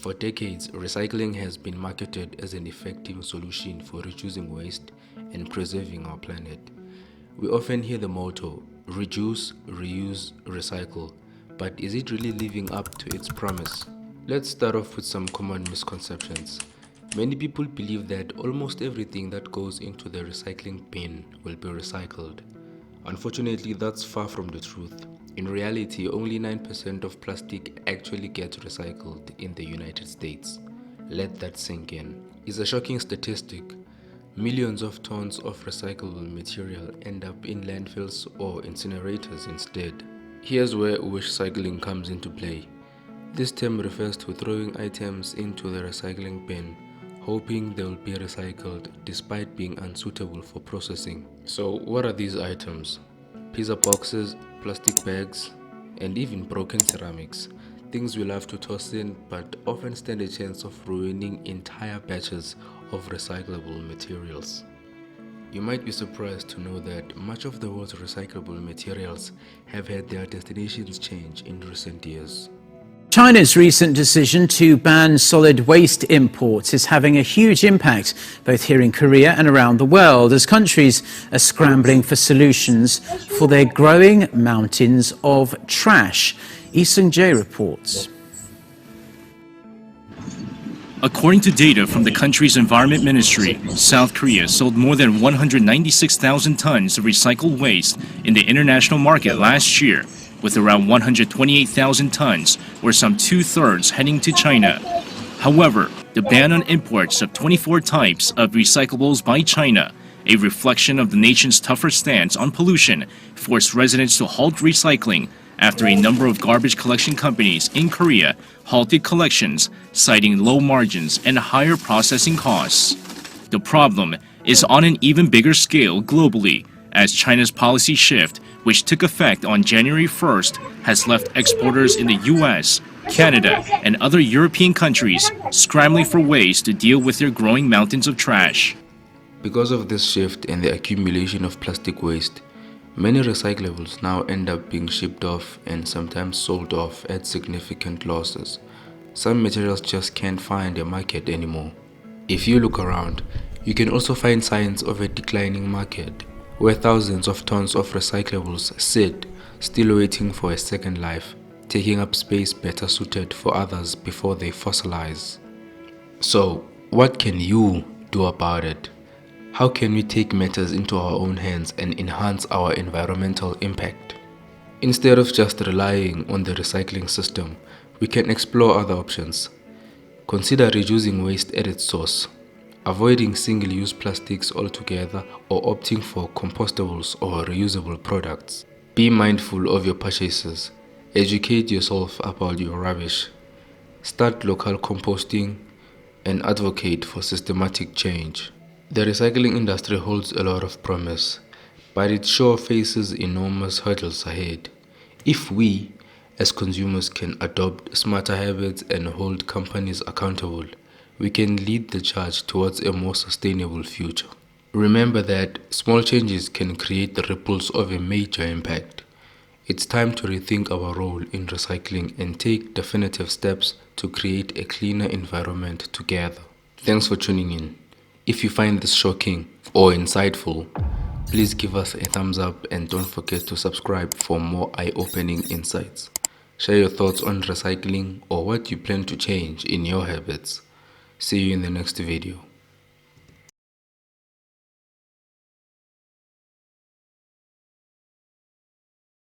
For decades, recycling has been marketed as an effective solution for reducing waste and preserving our planet. We often hear the motto, reduce, reuse, recycle, but is it really living up to its promise? Let's start off with some common misconceptions. Many people believe that almost everything that goes into the recycling bin will be recycled. Unfortunately, that's far from the truth. In reality, only 9% of plastic actually gets recycled in the United States. Let that sink in. It's a shocking statistic. Millions of tons of recyclable material end up in landfills or incinerators instead. Here's where wishcycling comes into play. This term refers to throwing items into the recycling bin, hoping they will be recycled despite being unsuitable for processing. So what are these items? Pizza boxes, plastic bags, and even broken ceramics. Things we love to toss in but often stand a chance of ruining entire batches of recyclable materials. You might be surprised to know that much of the world's recyclable materials have had their destinations change in recent years. China's recent decision to ban solid waste imports is having a huge impact both here in Korea and around the world as countries are scrambling for solutions for their growing mountains of trash. Lee Seung-jae reports. According to data from the country's Environment Ministry, South Korea sold more than 196,000 tons of recycled waste in the international market last year, with around 128,000 tons, or some two-thirds, heading to China. However, the ban on imports of 24 types of recyclables by China, a reflection of the nation's tougher stance on pollution, forced residents to halt recycling after a number of garbage collection companies in Korea halted collections, citing low margins and higher processing costs. The problem is on an even bigger scale globally, as China's policy shift, which took effect on January 1st, has left exporters in the US, Canada, and other European countries scrambling for ways to deal with their growing mountains of trash. Because of this shift and the accumulation of plastic waste, many recyclables now end up being shipped off and sometimes sold off at significant losses. Some materials just can't find a market anymore. If you look around, you can also find signs of a declining market, where thousands of tons of recyclables sit, still waiting for a second life, taking up space better suited for others before they fossilize. So, what can you do about it? How can we take matters into our own hands and enhance our environmental impact? Instead of just relying on the recycling system, we can explore other options. Consider reducing waste at its source, avoiding single-use plastics altogether, or opting for compostables or reusable products. Be mindful of your purchases. Educate yourself about your rubbish. Start local composting and advocate for systematic change. The recycling industry holds a lot of promise, but it sure faces enormous hurdles ahead. If we, as consumers, can adopt smarter habits and hold companies accountable, we can lead the charge towards a more sustainable future. Remember that small changes can create the ripples of a major impact. It's time to rethink our role in recycling and take definitive steps to create a cleaner environment together. Thanks for tuning in. If you find this shocking or insightful, please give us a thumbs up and don't forget to subscribe for more eye-opening insights. Share your thoughts on recycling or what you plan to change in your habits. See you in the next video.